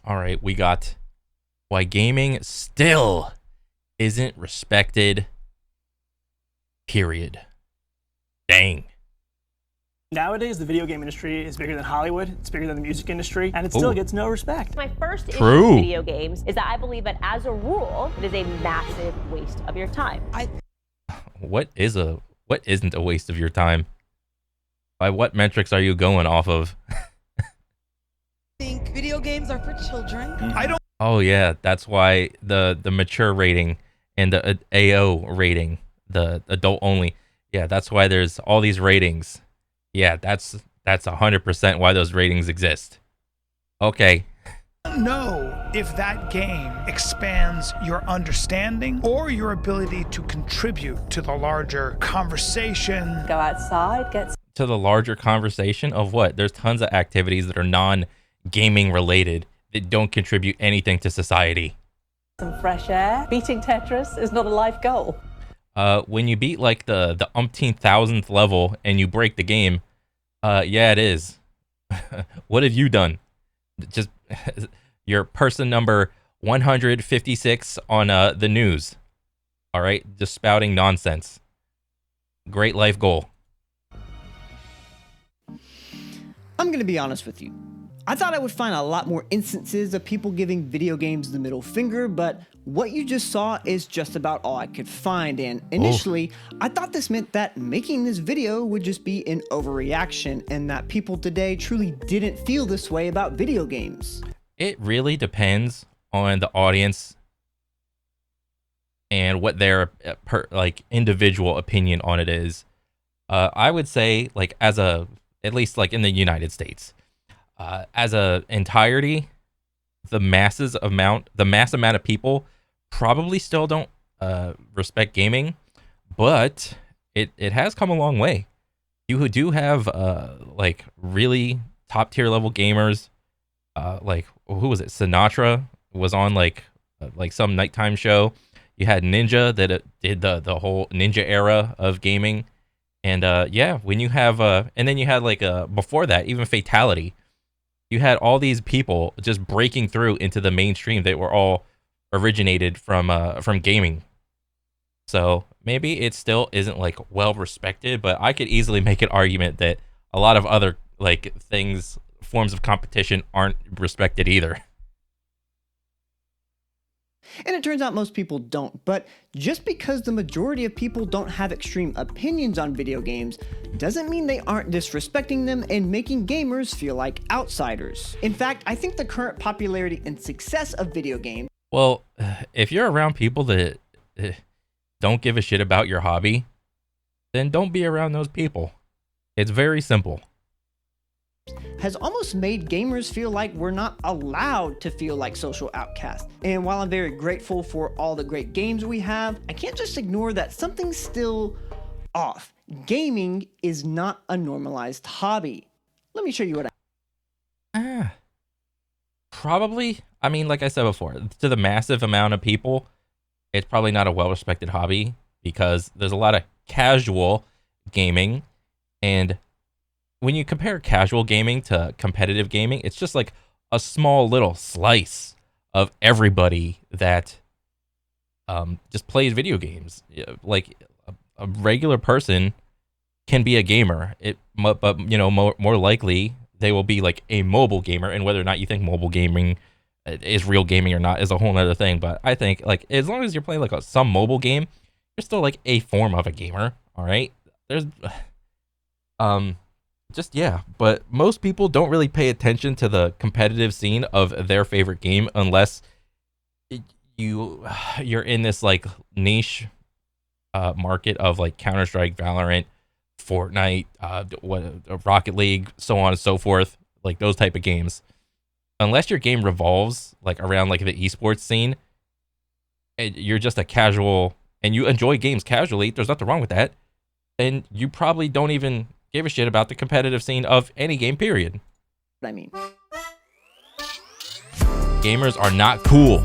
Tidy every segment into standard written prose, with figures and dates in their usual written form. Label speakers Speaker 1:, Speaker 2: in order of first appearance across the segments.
Speaker 1: All right, we got why gaming still isn't respected. Period. Dang.
Speaker 2: Nowadays, the video game industry is bigger than Hollywood, it's bigger than the music industry, and it still gets no respect.
Speaker 3: My first issue
Speaker 1: True.
Speaker 3: with video games is that I believe that as a rule, it is a massive waste of your time.
Speaker 1: What isn't a waste of your time? By what metrics are you going off of?
Speaker 4: I think video games are for children.
Speaker 5: I don't.
Speaker 1: Oh yeah, that's why the mature rating and the AO rating, the adult only. Yeah, that's why there's all these ratings. Yeah, that's 100% why those ratings exist. Okay.
Speaker 5: I don't know if that game expands your understanding or your ability to contribute to the larger conversation.
Speaker 4: Go outside, get
Speaker 1: To the larger conversation of what? There's tons of activities that are non-gaming related that don't contribute anything to society.
Speaker 4: some fresh air. Beating Tetris is not a life goal.
Speaker 1: When you beat like the umpteenth thousandth level and you break the game, yeah, it is. What have you done? Just you're person number 156 on the news. All right, just spouting nonsense. Great life goal.
Speaker 6: I'm gonna be honest with you. I thought I would find a lot more instances of people giving video games the middle finger, but what you just saw is just about all I could find, and initially, I thought this meant that making this video would just be an overreaction and that people today truly didn't feel this way about video games.
Speaker 1: It really depends on the audience and what their individual opinion on it is. I would say like at least like in the United States, as a entirety, the mass amount of people probably still don't respect gaming, but it has come a long way. You do have like really top tier level gamers, like who was it? Sinatra was on like some nighttime show. You had Ninja that did the whole Ninja era of gaming. And yeah, when you have and then you had like before that, even Fatality, you had all these people just breaking through into the mainstream that were all originated from gaming. So maybe it still isn't like well respected, but I could easily make an argument that a lot of other like forms of competition aren't respected either.
Speaker 6: And it turns out most people don't, but just because the majority of people don't have extreme opinions on video games doesn't mean they aren't disrespecting them and making gamers feel like outsiders. In fact, I think the current popularity and success of video games...
Speaker 1: Well, if you're around people that don't give a shit about your hobby, then don't be around those people. It's very simple.
Speaker 6: has almost made gamers feel like we're not allowed to feel like social outcasts. And while I'm very grateful for all the great games we have, I can't just ignore that something's still off. Gaming is not a normalized hobby. Let me show you what
Speaker 1: Probably, I mean, like I said before, to the massive amount of people, it's probably not a well-respected hobby because there's a lot of casual gaming, and when you compare casual gaming to competitive gaming, it's just like a small little slice of everybody that just plays video games. Like a regular person can be a gamer, but you know, more likely they will be like a mobile gamer, and whether or not you think mobile gaming is real gaming or not is a whole other thing. But I think like as long as you're playing like some mobile game, you're still like a form of a gamer. All right, there's just yeah, but most people don't really pay attention to the competitive scene of their favorite game unless you're in this like niche market of like Counter-Strike, Valorant, Fortnite, Rocket League, so on and so forth, like those type of games. Unless your game revolves like around like the esports scene, and you're just a casual and you enjoy games casually, there's nothing wrong with that, and you probably don't even give a shit about the competitive scene of any game, period.
Speaker 6: I mean.
Speaker 1: Gamers are not cool.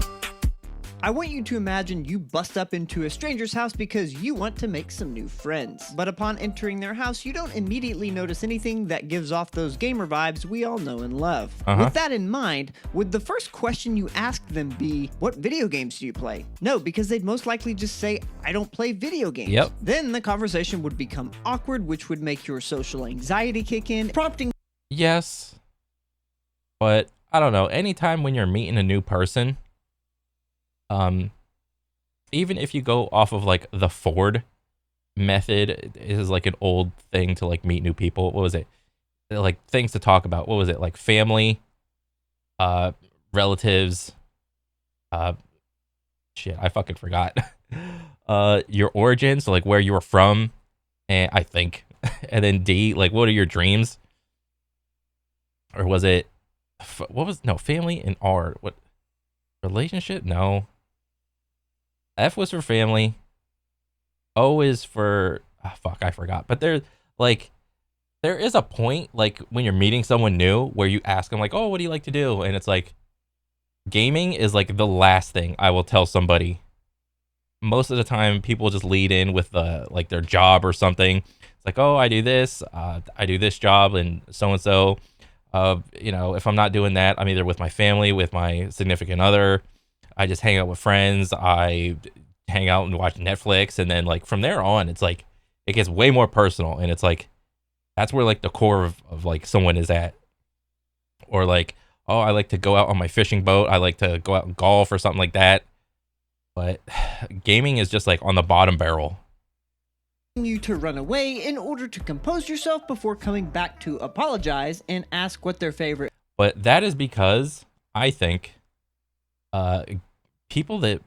Speaker 6: I want you to imagine you bust up into a stranger's house because you want to make some new friends. But upon entering their house, you don't immediately notice anything that gives off those gamer vibes we all know and love. With that in mind, would the first question you ask them be, what video games do you play? No, because they'd most likely just say, I don't play video games.
Speaker 1: Yep.
Speaker 6: Then the conversation would become awkward, which would make your social anxiety kick in, prompting
Speaker 1: Yes. But I don't know, anytime when you're meeting a new person, even if you go off of like the Ford method, it is like an old thing to like meet new people. What was it? Like things to talk about. What was it? Like family, relatives, shit, I fucking forgot. Your origins, so like where you were from, and I think, and then D, like what are your dreams? Or was it, what was, no, family, and R, what, relationship? No. F was for family. O is for, fuck, I forgot. But there is a point, like, when you're meeting someone new, where you ask them, like, oh, what do you like to do? And it's like, gaming is, like, the last thing I will tell somebody. Most of the time, people just lead in with, like, their job or something. It's like, oh, I do this job, and so-and-so. You know, if I'm not doing that, I'm either with my family, with my significant other. I just hang out with friends. I hang out and watch Netflix. And then, like, from there on, it's like, it gets way more personal. And it's like, that's where, like, the core of like, someone is at. Or, like, oh, I like to go out on my fishing boat. I like to go out and golf or something like that. But gaming is just, like, on the bottom barrel.
Speaker 6: You to run away in order to compose yourself before coming back to apologize and ask what their favorite.
Speaker 1: But that is because I think people that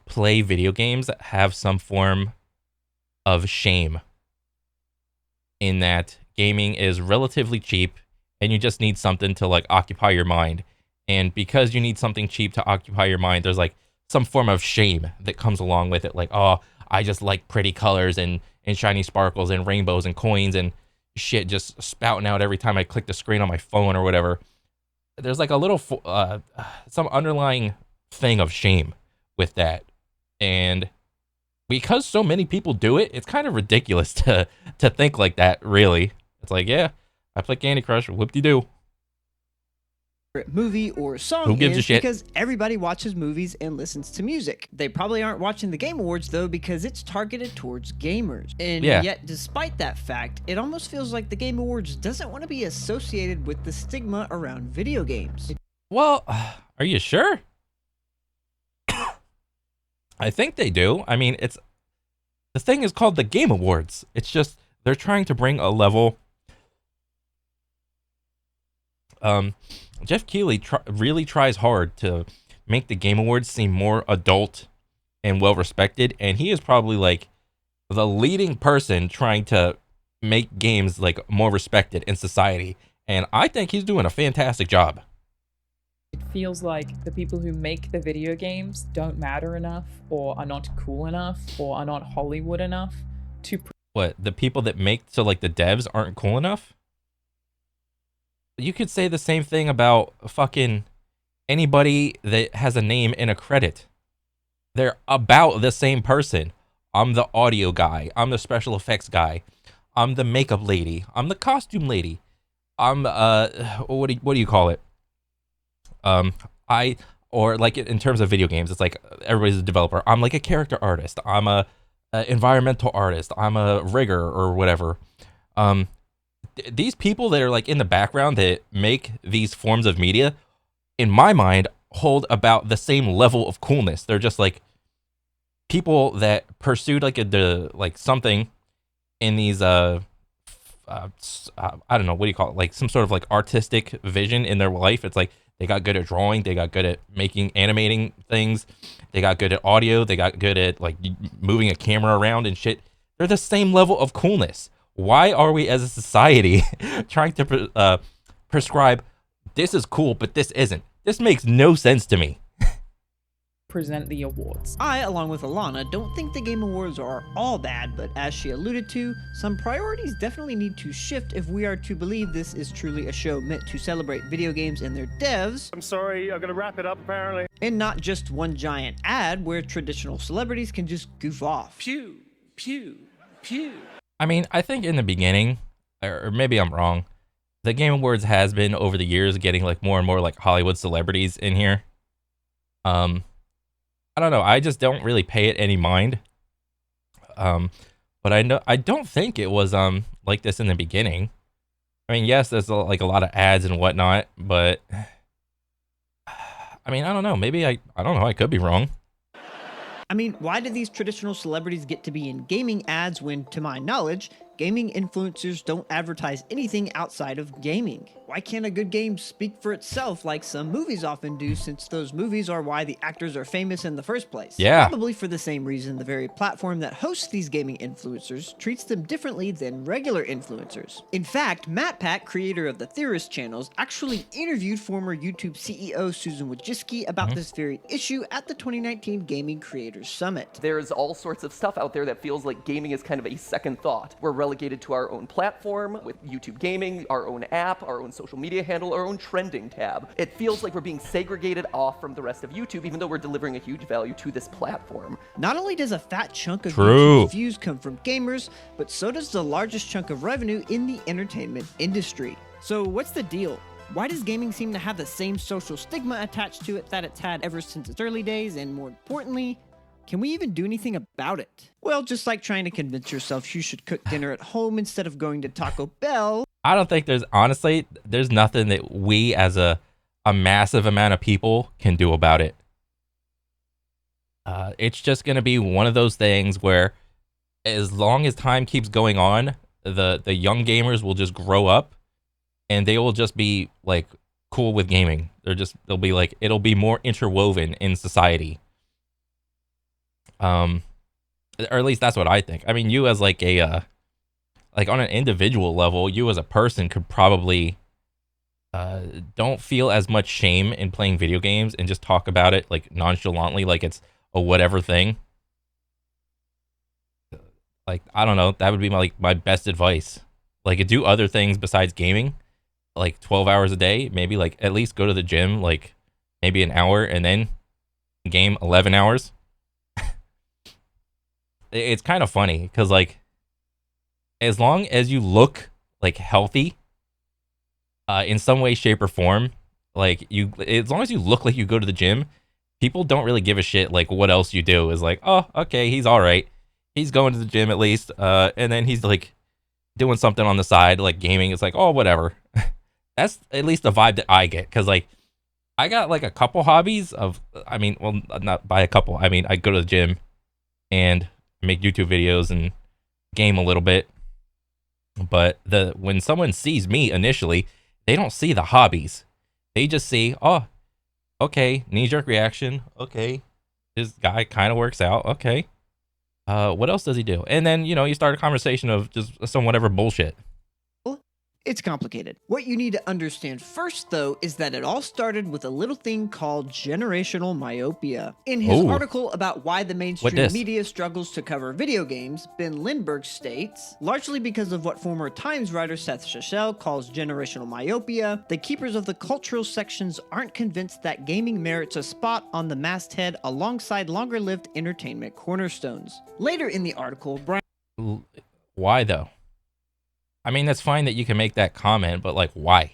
Speaker 1: play video games have some form of shame in that gaming is relatively cheap and you just need something to like occupy your mind. And because you need something cheap to occupy your mind, there's like some form of shame that comes along with it. Like, oh, I just like pretty colors and shiny sparkles and rainbows and coins and shit just spouting out every time I click the screen on my phone or whatever. There's like a little, some underlying thing of shame with that. And because so many people do it, it's kind of ridiculous to think like that, really. It's like, yeah, I play Candy Crush, whoop-de-doo.
Speaker 6: Movie or song
Speaker 1: Who gives a
Speaker 6: is
Speaker 1: shit?
Speaker 6: because everybody watches movies and listens to music. They probably aren't watching the Game Awards though because it's targeted towards gamers. And yet despite that fact, it almost feels like the Game Awards doesn't want to be associated with the stigma around video games.
Speaker 1: Well, are you sure? I think they do. I mean, the thing is called the Game Awards. It's just they're trying to bring a level. Jeff Keighley really tries hard to make the Game Awards seem more adult and well respected, and he is probably like the leading person trying to make games like more respected in society, and I think he's doing a fantastic job.
Speaker 7: It feels like the people who make the video games don't matter enough, or are not cool enough, or are not Hollywood enough to.
Speaker 1: What, the people that make, so like the devs aren't cool enough? You could say the same thing about fucking anybody that has a name in a credit. They're about the same person. I'm the audio guy. I'm the special effects guy. I'm the makeup lady. I'm the costume lady. I'm what do you call it? Or like in terms of video games, it's like everybody's a developer. I'm like a character artist. I'm a environmental artist. I'm a rigger or whatever. These people that are like in the background that make these forms of media, in my mind, hold about the same level of coolness. They're just like people that pursued like something in these I don't know, what do you call it? Like some sort of like artistic vision in their life. It's like they got good at drawing, they got good at animating things, they got good at audio, they got good at like moving a camera around and shit. They're the same level of coolness. Why are we as a society trying to prescribe this is cool, but this isn't? This makes no sense to me.
Speaker 7: present the awards.
Speaker 6: I, along with Alana, don't think the Game Awards are all bad, but as she alluded to, some priorities definitely need to shift if we are to believe this is truly a show meant to celebrate video games and their devs.
Speaker 2: I'm sorry, I'm gonna wrap it up apparently.
Speaker 6: And not just one giant ad where traditional celebrities can just goof off.
Speaker 2: Pew, pew, pew.
Speaker 1: I mean, I think in the beginning, or maybe I'm wrong, the Game Awards has been over the years getting like more and more like Hollywood celebrities in here. I don't know. I just don't really pay it any mind. But I don't think it was like this in the beginning. I mean, yes, there's like a lot of ads and whatnot, but I mean, I don't know. Maybe I don't know. I could be wrong.
Speaker 6: I mean, why do these traditional celebrities get to be in gaming ads when, to my knowledge, gaming influencers don't advertise anything outside of gaming? Why can't a good game speak for itself like some movies often do, since those movies are why the actors are famous in the first place?
Speaker 1: Yeah.
Speaker 6: Probably for the same reason the very platform that hosts these gaming influencers treats them differently than regular influencers. In fact, MatPat, creator of the Theorist channels, actually interviewed former YouTube CEO Susan Wojcicki about this very issue at the 2019 Gaming Creators Summit.
Speaker 8: There's all sorts of stuff out there that feels like gaming is kind of a second thought. We're relegated to our own platform with YouTube Gaming, our own app, our own social media handle, our own trending tab. It feels like we're being segregated off from the rest of YouTube, even though we're delivering a huge value to this platform.
Speaker 6: Not only does a fat chunk of
Speaker 1: True.
Speaker 6: YouTube's views come from gamers, but so does the largest chunk of revenue in the entertainment industry. So what's the deal? Why does gaming seem to have the same social stigma attached to it that it's had ever since its early days, and more importantly, can we even do anything about it? Well, just like trying to convince yourself you should cook dinner at home instead of going to Taco Bell.
Speaker 1: I don't think there's nothing that we as a massive amount of people can do about it. It's just going to be one of those things where as long as time keeps going on, the young gamers will just grow up and they will just be like cool with gaming. They'll be like, it'll be more interwoven in society. Or at least that's what I think. I mean, you as like like on an individual level, you as a person could probably don't feel as much shame in playing video games and just talk about it like nonchalantly, like it's a whatever thing. Like, I don't know, that would be my best advice. Like, do other things besides gaming, like 12 hours a day, maybe like at least go to the gym, like maybe an hour, and then game 11 hours. It's kind of funny because like as long as you look like healthy in some way, shape, or form, like as long as you look like you go to the gym, people don't really give a shit like what else you do. Is like, oh, okay, he's all right, he's going to the gym at least, and then he's like doing something on the side like gaming. It's like, oh, whatever. That's at least the vibe that I get, because like I got like a couple hobbies of, I mean, well, not by a couple, I mean I go to the gym and make YouTube videos and game a little bit. But when someone sees me initially, they don't see the hobbies. They just see, oh, okay, knee-jerk reaction. Okay, this guy kind of works out. Okay, what else does he do? And then, you start a conversation of just some whatever bullshit.
Speaker 6: It's complicated. What you need to understand first, though, is that it all started with a little thing called generational myopia. In his article about why the mainstream media struggles to cover video games, Ben Lindbergh states, largely because of what former Times writer Seth Shachel calls generational myopia, the keepers of the cultural sections aren't convinced that gaming merits a spot on the masthead alongside longer-lived entertainment cornerstones. Later in the article, Brian...
Speaker 1: Why, though? I mean, that's fine that you can make that comment, but like, why?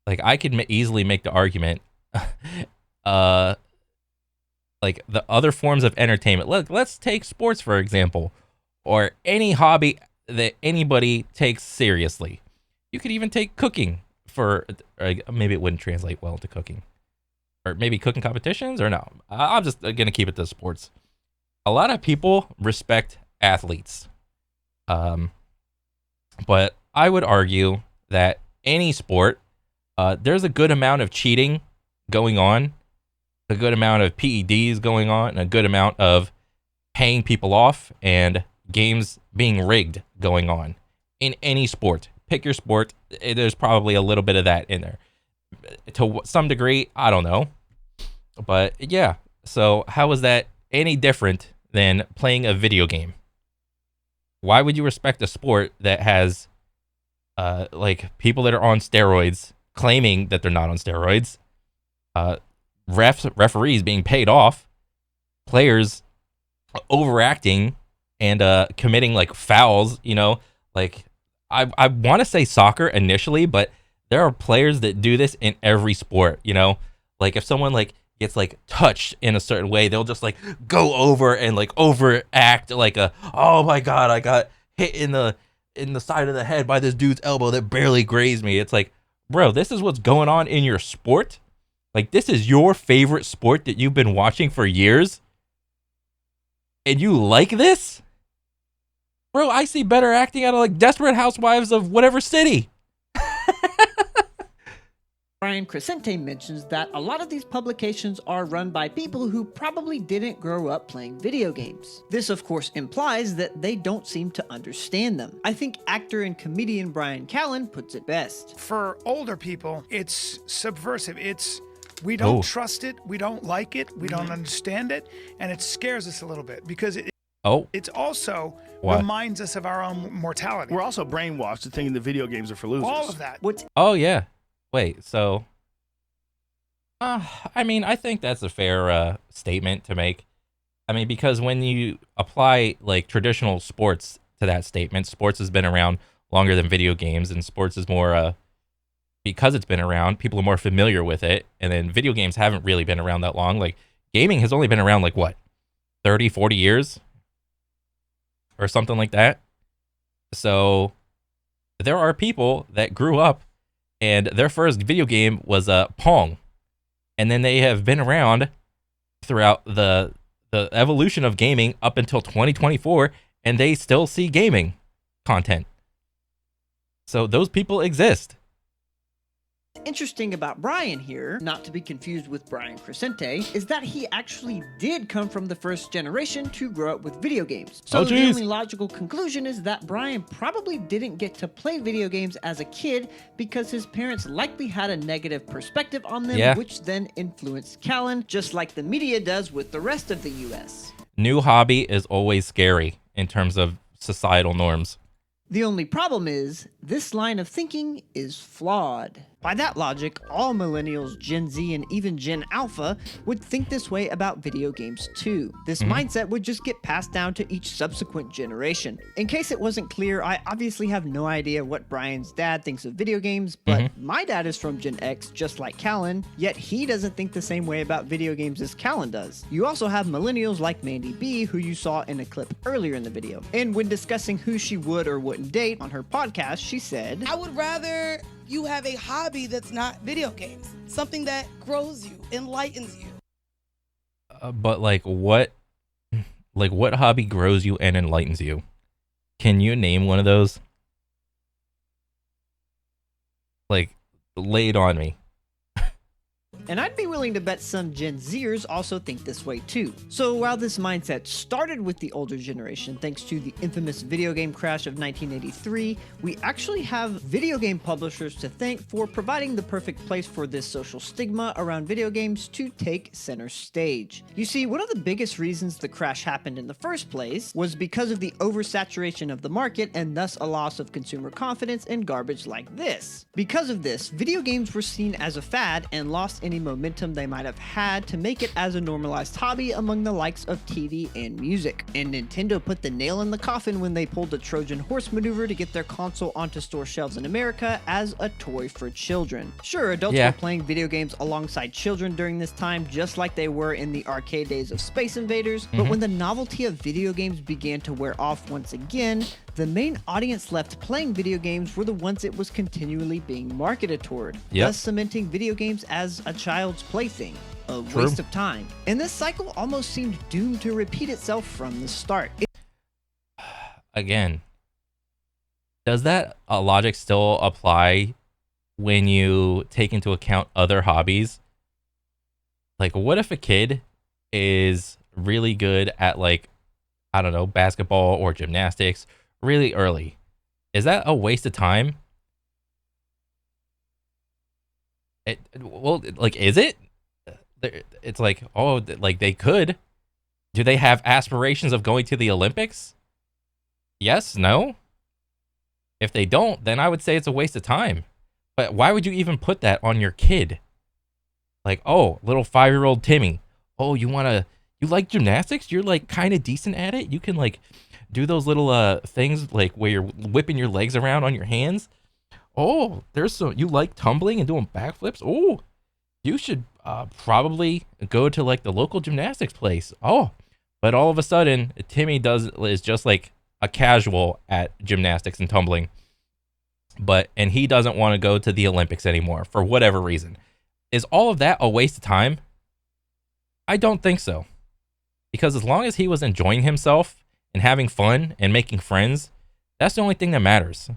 Speaker 1: Like, I could easily make the argument, like the other forms of entertainment. Look, let's take sports, for example, or any hobby that anybody takes seriously. You could even take cooking maybe it wouldn't translate well to cooking, or maybe cooking competitions, or no. I'm just going to keep it to sports. A lot of people respect athletes. But I would argue that any sport, there's a good amount of cheating going on, a good amount of PEDs going on, and a good amount of paying people off and games being rigged going on in any sport. Pick your sport. There's probably a little bit of that in there. To some degree, I don't know. But yeah, So how is that any different than playing a video game? Why would you respect a sport that has like people that are on steroids claiming that they're not on steroids, referees being paid off, players overacting and committing like fouls, you know? Like I want to say soccer initially, but there are players that do this in every sport, you know? Like if someone like gets like touched in a certain way, they'll just like go over and like overact like a, oh my god, I got hit in the side of the head by this dude's elbow that barely grazed me. It's like, bro, this is what's going on in your sport? Like this is your favorite sport that you've been watching for years? And you like this? Bro, I see better acting out of like Desperate Housewives of whatever city.
Speaker 6: Brian Crescente mentions that a lot of these publications are run by people who probably didn't grow up playing video games. This of course implies that they don't seem to understand them. I think actor and comedian Brian Callen puts it best.
Speaker 5: For older people, it's subversive. We don't trust it, we don't like it, we don't understand it, and it scares us a little bit because it also reminds us of our own mortality.
Speaker 9: We're also brainwashed to thinking the video games are for losers.
Speaker 5: All of that.
Speaker 1: Oh yeah. Wait, so I mean, I think that's a fair statement to make. I mean, because when you apply like traditional sports to that statement, sports has been around longer than video games, and sports is more because it's been around, people are more familiar with it, and then video games haven't really been around that long. Like gaming has only been around like what, 30, 40 years or something like that. So there are people that grew up and their first video game was Pong, and then they have been around throughout the evolution of gaming up until 2024, and they still see gaming content. So those people exist.
Speaker 6: Interesting about Brian here, not to be confused with Brian Crescente, is that he actually did come from the first generation to grow up with video games. So the only logical conclusion is that Brian probably didn't get to play video games as a kid because his parents likely had a negative perspective on them, which then influenced Callen, just like the media does with the rest of the US.
Speaker 1: New hobby is always scary in terms of societal norms.
Speaker 6: The only problem is, this line of thinking is flawed. By that logic, all millennials, Gen Z, and even Gen Alpha would think this way about video games too. This mindset would just get passed down to each subsequent generation. In case it wasn't clear, I obviously have no idea what Brian's dad thinks of video games, but my dad is from Gen X, just like Callen, yet he doesn't think the same way about video games as Callen does. You also have millennials like Mandy B, who you saw in a clip earlier in the video. And when discussing who she would or wouldn't date on her podcast, she said,
Speaker 4: I would rather you have a hobby that's not video games, something that grows you, enlightens you.
Speaker 1: But like what hobby grows you and enlightens you? Can you name one of those? Like, lay it on me.
Speaker 6: And I'd be willing to bet some Gen Zers also think this way too. So while this mindset started with the older generation thanks to the infamous video game crash of 1983, we actually have video game publishers to thank for providing the perfect place for this social stigma around video games to take center stage. You see, one of the biggest reasons the crash happened in the first place was because of the oversaturation of the market and thus a loss of consumer confidence in garbage like this. Because of this, video games were seen as a fad and lost any momentum they might have had to make it as a normalized hobby among the likes of TV and music. And Nintendo put the nail in the coffin when they pulled the Trojan horse maneuver to get their console onto store shelves in America as a toy for children. Sure, adults were playing video games alongside children during this time, just like they were in the arcade days of Space Invaders, but when the novelty of video games began to wear off once again, the main audience left playing video games were the ones it was continually being marketed toward, thus cementing video games as a child's plaything, a waste of time. And this cycle almost seemed doomed to repeat itself from the start.
Speaker 1: Again, does that logic still apply when you take into account other hobbies? Like, what if a kid is really good at, like, I don't know, basketball or gymnastics really early? Is that a waste of time? Well, like, is it? it's like, oh, like they could. Do they have aspirations of going to the Olympics? Yes, no. If they don't, then I would say it's a waste of time. But why would you even put that on your kid? Like, oh, little 5-year-old Timmy. Oh, you like gymnastics? You're like kind of decent at it. You can like do those little things like where you're whipping your legs around on your hands. Oh, you like tumbling and doing backflips? Oh, you should probably go to like the local gymnastics place. Oh, but all of a sudden, Timmy is just like a casual at gymnastics and tumbling. And he doesn't want to go to the Olympics anymore for whatever reason. Is all of that a waste of time? I don't think so. Because as long as he was enjoying himself and having fun and making friends, that's the only thing that matters.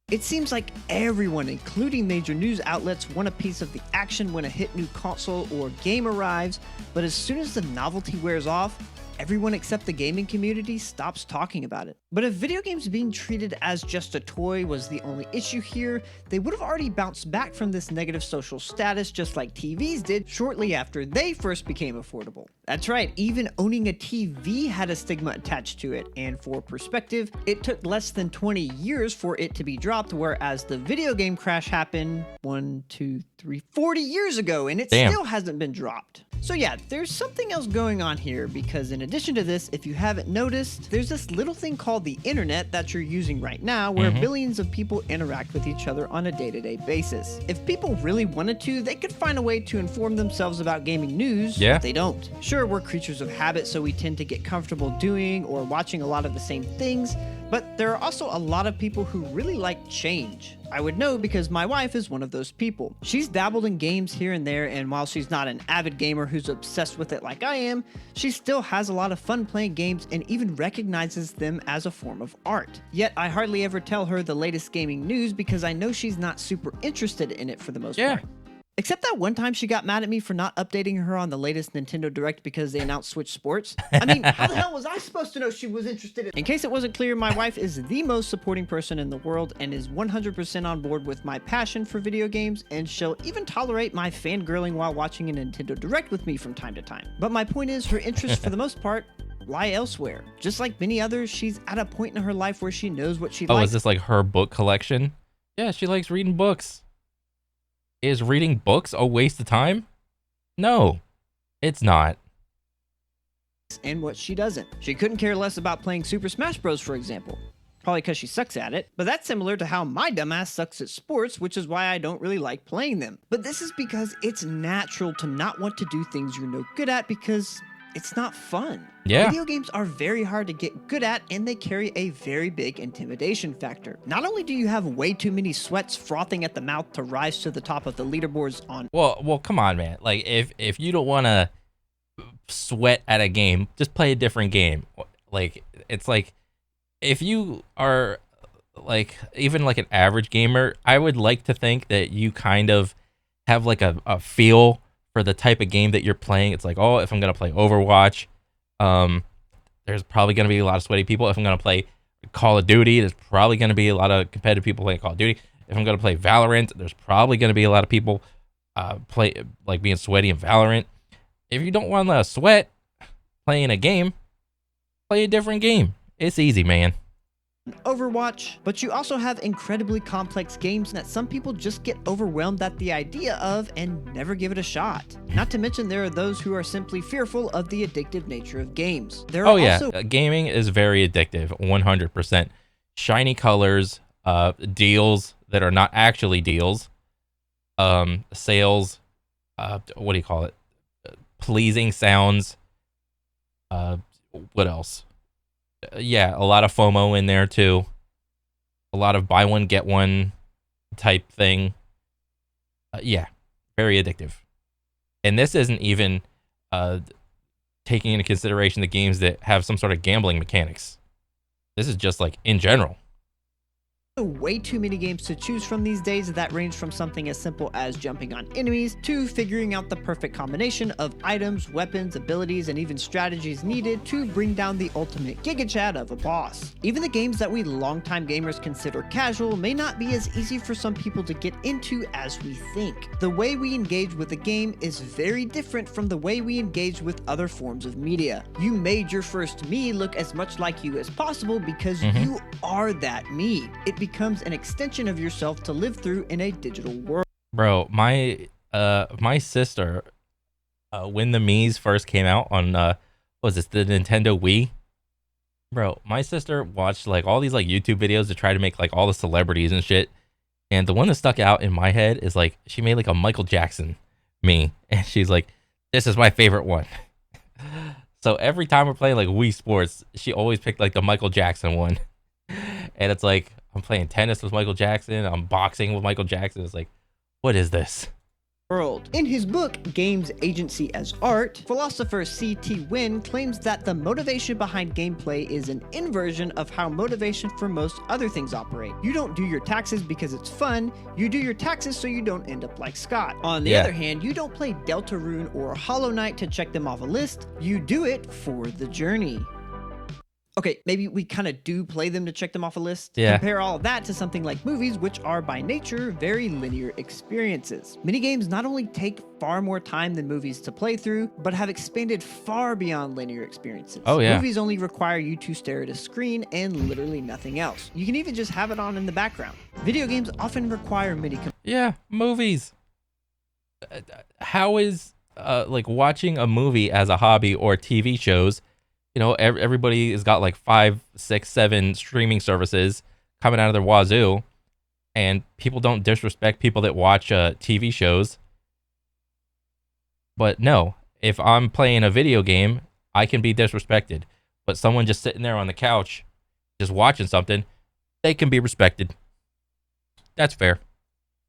Speaker 6: It seems like everyone, including major news outlets, want a piece of the action when a hit new console or game arrives, but as soon as the novelty wears off, everyone except the gaming community stops talking about it. But if video games being treated as just a toy was the only issue here, they would have already bounced back from this negative social status just like TVs did shortly after they first became affordable. That's right, even owning a TV had a stigma attached to it, and for perspective, it took less than 20 years for it to be dropped, whereas the video game crash happened 40 years ago, and it still hasn't been dropped. So yeah, there's something else going on here, because in addition to this, if you haven't noticed, there's this little thing called the internet that you're using right now, where billions of people interact with each other on a day-to-day basis. If people really wanted to, they could find a way to inform themselves about gaming news, but they don't. Sure, we're creatures of habit, so we tend to get comfortable doing or watching a lot of the same things, but there are also a lot of people who really like change. I would know because my wife is one of those people. She's dabbled in games here and there, and while she's not an avid gamer who's obsessed with it like I am, she still has a lot of fun playing games and even recognizes them as a form of art. Yet I hardly ever tell her the latest gaming news because I know she's not super interested in it for the most part. Except that one time she got mad at me for not updating her on the latest Nintendo Direct because they announced Switch Sports. I mean, how the hell was I supposed to know she was interested in? In case it wasn't clear, my wife is the most supporting person in the world and is 100% on board with my passion for video games, and she'll even tolerate my fangirling while watching a Nintendo Direct with me from time to time. But my point is, her interests for the most part lie elsewhere. Just like many others, she's at a point in her life where she knows what she likes.
Speaker 1: Oh, is this like her book collection? Yeah, she likes reading books. Is reading books a waste of time? No, it's not.
Speaker 6: And what she doesn't. She couldn't care less about playing Super Smash Bros, for example. Probably because she sucks at it, but that's similar to how my dumbass sucks at sports, which is why I don't really like playing them. But this is because it's natural to not want to do things you're no good at because it's not fun.
Speaker 1: Yeah.
Speaker 6: Video games are very hard to get good at, and they carry a very big intimidation factor. Not only do you have way too many sweats frothing at the mouth to rise to the top of the leaderboards on—
Speaker 1: Well, come on, man. Like, if you don't want to sweat at a game, just play a different game. Like, it's like, if you are like even like an average gamer, I would like to think that you kind of have like a feel for the type of game that you're playing. It's like, oh, if I'm gonna play Overwatch, there's probably gonna be a lot of sweaty people. If I'm gonna play Call of Duty, there's probably gonna be a lot of competitive people playing Call of Duty. If I'm gonna play Valorant, there's probably gonna be a lot of people being sweaty in Valorant. If you don't want to sweat playing a game, play a different game. It's easy, man.
Speaker 6: Overwatch, but you also have incredibly complex games that some people just get overwhelmed at the idea of and never give it a shot. Not to mention there are those who are simply fearful of the addictive nature of games. There are
Speaker 1: gaming is very addictive, 100%. Shiny colors, deals that are not actually deals, sales, what do you call it? Pleasing sounds. What else? Yeah, a lot of FOMO in there too. A lot of buy one get one type thing. Yeah, very addictive. And this isn't even taking into consideration the games that have some sort of gambling mechanics. This is just like in general.
Speaker 6: Way too many games to choose from these days that range from something as simple as jumping on enemies to figuring out the perfect combination of items, weapons, abilities, and even strategies needed to bring down the ultimate Giga Chad of a boss. Even the games that we longtime gamers consider casual may not be as easy for some people to get into as we think. The way we engage with a game is very different from the way we engage with other forms of media. You made your first me look as much like you as possible because you are that me. It becomes an extension of yourself to live through in a digital world.
Speaker 1: Bro, my sister, when the Mii's first came out on what was this, the Nintendo Wii? Bro, my sister watched like all these like YouTube videos to try to make like all the celebrities and shit. And the one that stuck out in my head is like she made like a Michael Jackson Mii, and she's like, "This is my favorite one." So every time we're playing like Wii Sports, she always picked like the Michael Jackson one. And it's like, I'm playing tennis with Michael Jackson, I'm boxing with Michael Jackson. It's like, what is this?
Speaker 6: World. In his book, Games Agency as Art, philosopher C.T. Wynn claims that the motivation behind gameplay is an inversion of how motivation for most other things operate. You don't do your taxes because it's fun, you do your taxes so you don't end up like Scott. On the other hand, you don't play Deltarune or Hollow Knight to check them off a list, you do it for the journey. Okay, maybe we kind of do play them to check them off a list.
Speaker 1: Yeah.
Speaker 6: Compare all of that to something like movies, which are by nature very linear experiences. Many games not only take far more time than movies to play through, but have expanded far beyond linear experiences.
Speaker 1: Oh yeah.
Speaker 6: Movies only require you to stare at a screen and literally nothing else. You can even just have it on in the background. Video games often require many
Speaker 1: movies. How is like watching a movie as a hobby or TV shows? You know, everybody has got like 5, 6, 7 streaming services coming out of their wazoo, and people don't disrespect people that watch TV shows. But no, if I'm playing a video game, I can be disrespected. But someone just sitting there on the couch, just watching something, they can be respected. That's fair.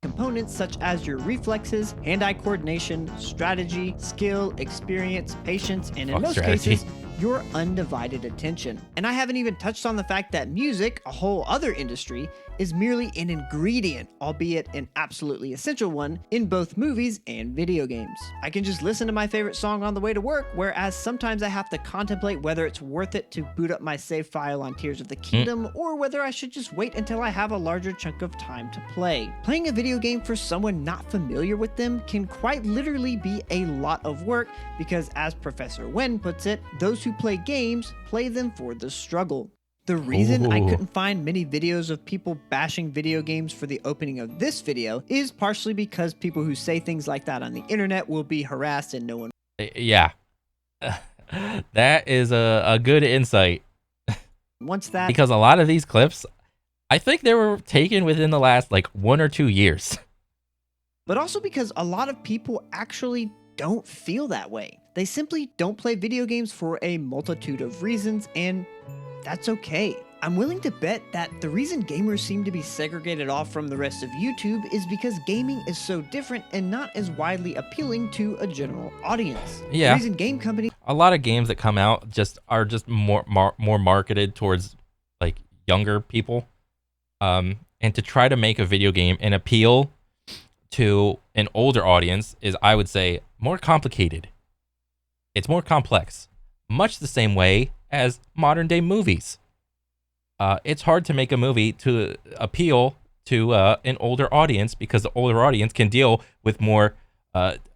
Speaker 6: Components such as your reflexes, hand-eye coordination, strategy, skill, experience, patience, and in most cases, your undivided attention. And I haven't even touched on the fact that music, a whole other industry, is merely an ingredient, albeit an absolutely essential one, in both movies and video games. I can just listen to my favorite song on the way to work, whereas sometimes I have to contemplate whether it's worth it to boot up my save file on Tears of the Kingdom, or whether I should just wait until I have a larger chunk of time to play. Playing a video game for someone not familiar with them can quite literally be a lot of work, because as Professor Wen puts it, those who play games play them for the struggle. The reason I couldn't find many videos of people bashing video games for the opening of this video is partially because people who say things like that on the internet will be harassed and no one.
Speaker 1: Yeah. That is a good insight.
Speaker 6: Once that.
Speaker 1: Because a lot of these clips, I think they were taken within the last like 1 or 2 years.
Speaker 6: But also because a lot of people actually don't feel that way. They simply don't play video games for a multitude of reasons, and that's okay. I'm willing to bet that the reason gamers seem to be segregated off from the rest of YouTube is because gaming is so different and not as widely appealing to a general audience.
Speaker 1: Yeah.
Speaker 6: The reason game companies...
Speaker 1: A lot of games that come out are just more marketed towards like younger people. And to try to make a video game and appeal to an older audience is, I would say, more complicated. It's more complex, much the same way as modern day movies. It's hard to make a movie to appeal to an older audience because the older audience can deal with more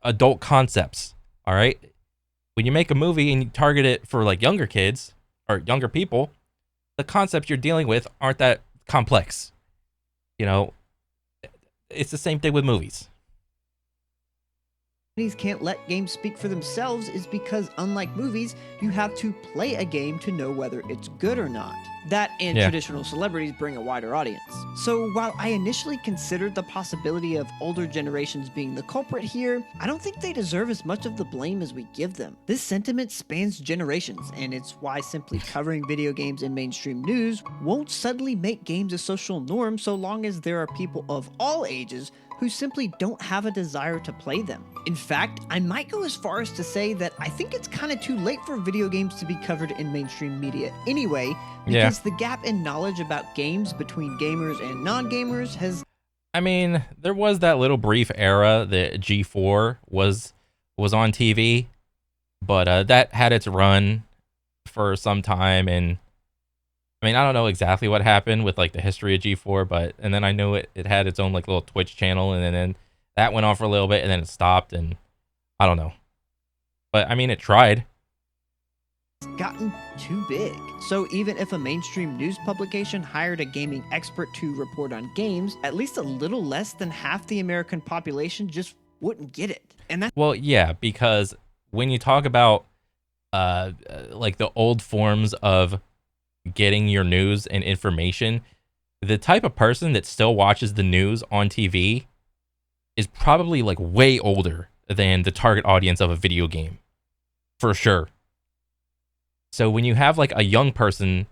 Speaker 1: adult concepts. All right. When you make a movie and you target it for like younger kids or younger people, the concepts you're dealing with aren't that complex. You know, it's the same thing with movies.
Speaker 6: Can't let games speak for themselves is because, unlike movies, you have to play a game to know whether it's good or not. That and traditional celebrities bring a wider audience. So while I initially considered the possibility of older generations being the culprit here, I don't think they deserve as much of the blame as we give them. This sentiment spans generations, and it's why simply covering video games in mainstream news won't suddenly make games a social norm so long as there are people of all ages who simply don't have a desire to play them. In fact, I might go as far as to say that I think it's kind of too late for video games to be covered in mainstream media anyway, because the gap in knowledge about games between gamers and non-gamers has...
Speaker 1: I mean, there was that little brief era that G4 was on TV, but that had its run for some time, and I mean, I don't know exactly what happened with like the history of G4, but and then I know it had its own like little Twitch channel, and then that went on for a little bit, and then it stopped, and I don't know. But I mean, it tried.
Speaker 6: It's gotten too big. So even if a mainstream news publication hired a gaming expert to report on games, at least a little less than half the American population just wouldn't get it. And that's...
Speaker 1: Well, yeah, because when you talk about like the old forms of getting your news and information, the type of person that still watches the news on TV is probably like way older than the target audience of a video game, for sure. So when you have like a young person,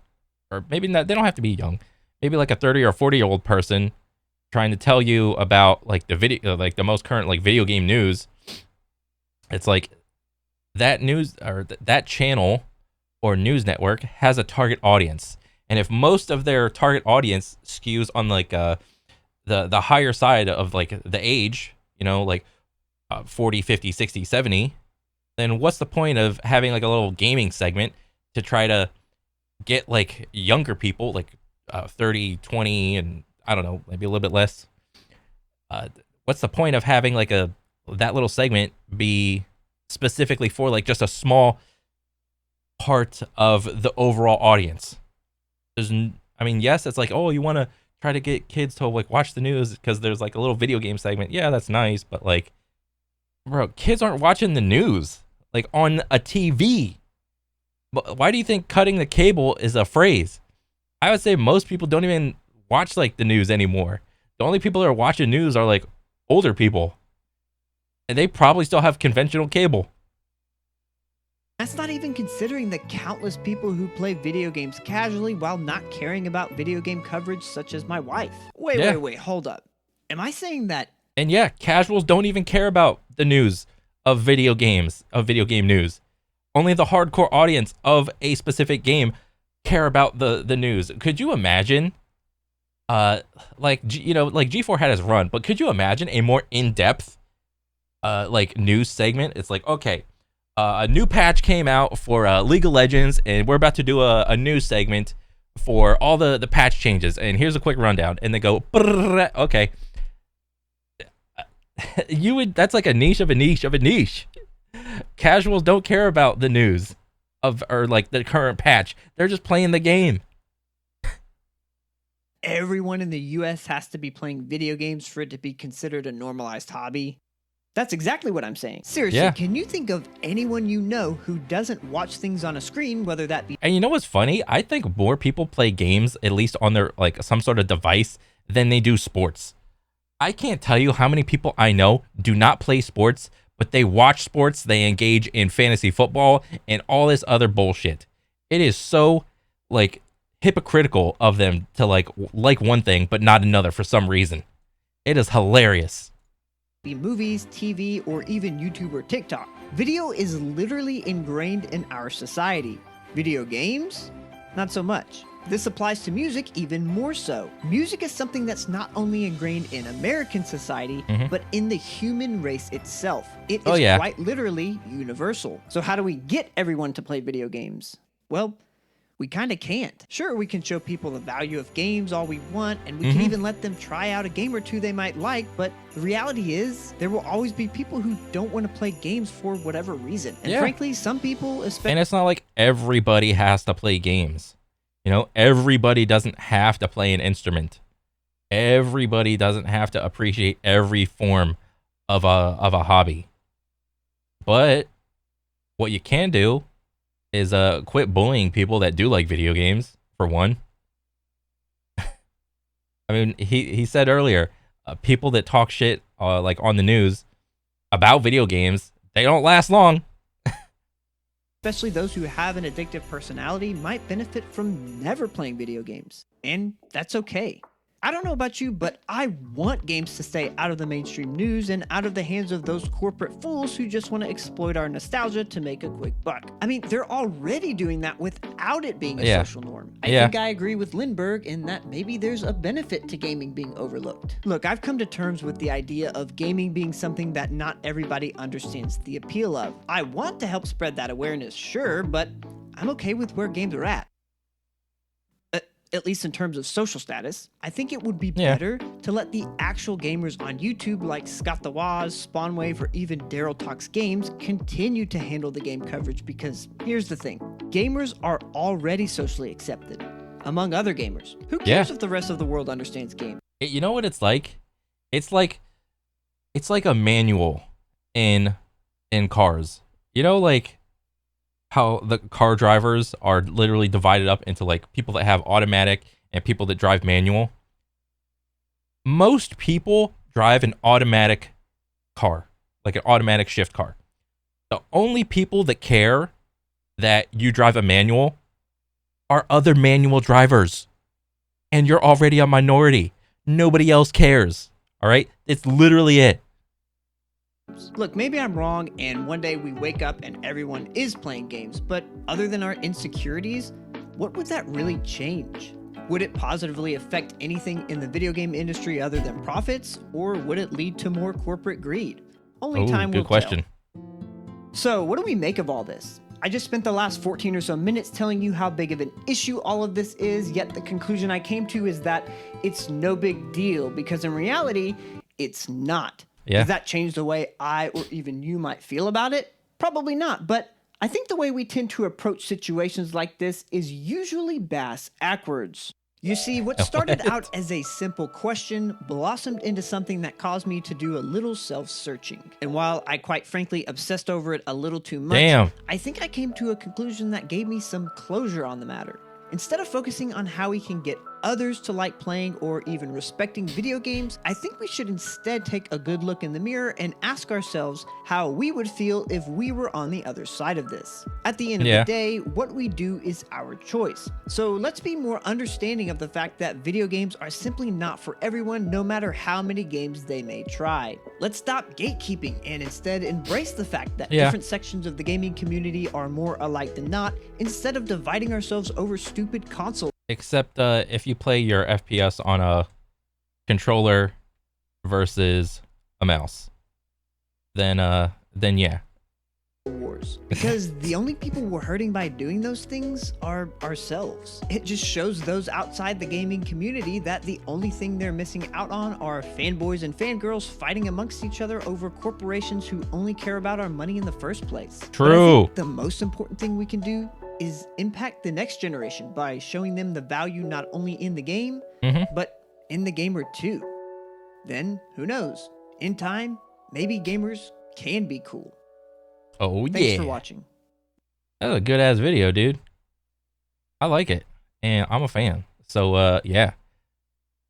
Speaker 1: or maybe not, they don't have to be young, maybe like a 30 or 40-year-old person trying to tell you about like the video, like the most current like video game news, it's like that news or that channel or news network has a target audience, and if most of their target audience skews on like the higher side of like the age, you know, like 40, 50, 60, 70, then what's the point of having like a little gaming segment to try to get like younger people, like 30, 20, and I don't know, maybe a little bit less? What's the point of having like that little segment be specifically for like just a small part of the overall audience? I mean, yes, it's like, oh, you want to try to get kids to like watch the news because there's like a little video game segment. Yeah, that's nice, but like, bro, kids aren't watching the news like on a TV. But why do you think cutting the cable is a phrase? I would say most people don't even watch like the news anymore. The only people that are watching news are like older people, and they probably still have conventional cable.
Speaker 6: That's not even considering the countless people who play video games casually while not caring about video game coverage, such as my wife. Wait, hold up. Am I saying that?
Speaker 1: And yeah, casuals don't even care about the news of video games, of video game news. Only the hardcore audience of a specific game care about the news. Could you imagine, like G4 had his run, but could you imagine a more in-depth, like news segment? It's like, okay, a new patch came out for League of Legends, and we're about to do a news segment for all the patch changes, and here's a quick rundown. And they go, okay. That's like a niche of a niche of a niche. Casuals don't care about the news or like the current patch. They're just playing the game.
Speaker 6: Everyone in the US has to be playing video games for it to be considered a normalized hobby. That's exactly what I'm saying. Seriously, Can you think of anyone you know who doesn't watch things on a screen, whether that be...
Speaker 1: And you know what's funny? I think more people play games, at least on their like some sort of device, than they do sports. I can't tell you how many people I know do not play sports, but they watch sports, they engage in fantasy football, and all this other bullshit. It is so like hypocritical of them to like one thing, but not another for some reason. It is hilarious.
Speaker 6: Be movies, TV, or even YouTube or TikTok. Video is literally ingrained in our society. Video games? Not so much. This applies to music even more so. Music is something that's not only ingrained in American society, but in the human race itself. It is quite literally universal. So how do we get everyone to play video games? Well, we kind of can't. Sure, we can show people the value of games all we want, and we can even let them try out a game or two they might like, but the reality is, there will always be people who don't want to play games for whatever reason. And frankly, some people, especially...
Speaker 1: And it's not like everybody has to play games. You know, everybody doesn't have to play an instrument. Everybody doesn't have to appreciate every form of a hobby. But what you can do is quit bullying people that do like video games, for one. I mean, he said earlier, people that talk shit like on the news about video games, they don't last long.
Speaker 6: Especially those who have an addictive personality might benefit from never playing video games. And that's okay. I don't know about you, but I want games to stay out of the mainstream news and out of the hands of those corporate fools who just want to exploit our nostalgia to make a quick buck. I mean, they're already doing that without it being a social norm. I think I agree with Lindbergh in that maybe there's a benefit to gaming being overlooked. Look, I've come to terms with the idea of gaming being something that not everybody understands the appeal of. I want to help spread that awareness, sure, but I'm okay with where games are at least in terms of social status. I think it would be better to let the actual gamers on YouTube like Scott the Woz, Spawnwave, or even Daryl Talks Games continue to handle the game coverage, because here's the thing. Gamers are already socially accepted among other gamers. Who cares if the rest of the world understands games?
Speaker 1: You know what it's like? It's like a manual in cars. You know, like how the car drivers are literally divided up into like people that have automatic and people that drive manual. Most people drive an automatic car, like an automatic shift car. The only people that care that you drive a manual are other manual drivers. And you're already a minority. Nobody else cares. All right? It's literally it.
Speaker 6: Look, maybe I'm wrong and one day we wake up and everyone is playing games, but other than our insecurities, what would that really change? Would it positively affect anything in the video game industry other than profits, or would it lead to more corporate greed? Only time will tell. So, what do we make of all this? I just spent the last 14 or so minutes telling you how big of an issue all of this is, yet the conclusion I came to is that it's no big deal, because in reality, it's not. Does that change the way I or even you might feel about it? Probably not, but I think the way we tend to approach situations like this is usually bass-ackwards. You see, what started out as a simple question blossomed into something that caused me to do a little self-searching. And while I quite frankly obsessed over it a little too much, I think I came to a conclusion that gave me some closure on the matter. Instead of focusing on how we can get others to like playing or even respecting video games, I think we should instead take a good look in the mirror and ask ourselves how we would feel if we were on the other side of this. At the end of the day, what we do is our choice. So let's be more understanding of the fact that video games are simply not for everyone, no matter how many games they may try. Let's stop gatekeeping and instead embrace the fact that different sections of the gaming community are more alike than not, instead of dividing ourselves over stupid consoles.
Speaker 1: Except if you play your FPS on a controller versus a mouse, then yeah.
Speaker 6: Wars. Because the only people we're hurting by doing those things are ourselves. It just shows those outside the gaming community that the only thing they're missing out on are fanboys and fangirls fighting amongst each other over corporations who only care about our money in the first place.
Speaker 1: True.
Speaker 6: I think the most important thing we can do is impact the next generation by showing them the value not only in the game, but in the gamer too. Then, who knows? In time, maybe gamers can be cool.
Speaker 1: Oh,
Speaker 6: Thanks for watching.
Speaker 1: That was a good-ass video, dude. I like it, and I'm a fan. So, yeah.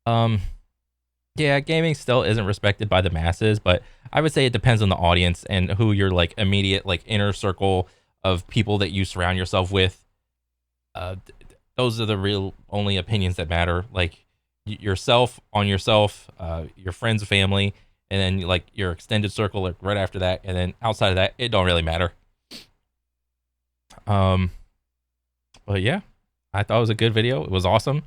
Speaker 1: Yeah, gaming still isn't respected by the masses, but I would say it depends on the audience and who your, like, immediate, like, inner circle of people that you surround yourself with. Those are the real only opinions that matter. Like yourself, your friends, family, and then like your extended circle, like right after that, and then outside of that, it don't really matter. But yeah, I thought it was a good video. It was awesome.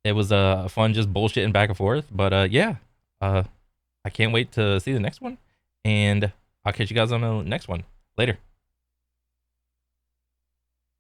Speaker 1: It was fun just bullshitting back and forth. But yeah, I can't wait to see the next one, and I'll catch you guys on the next one later.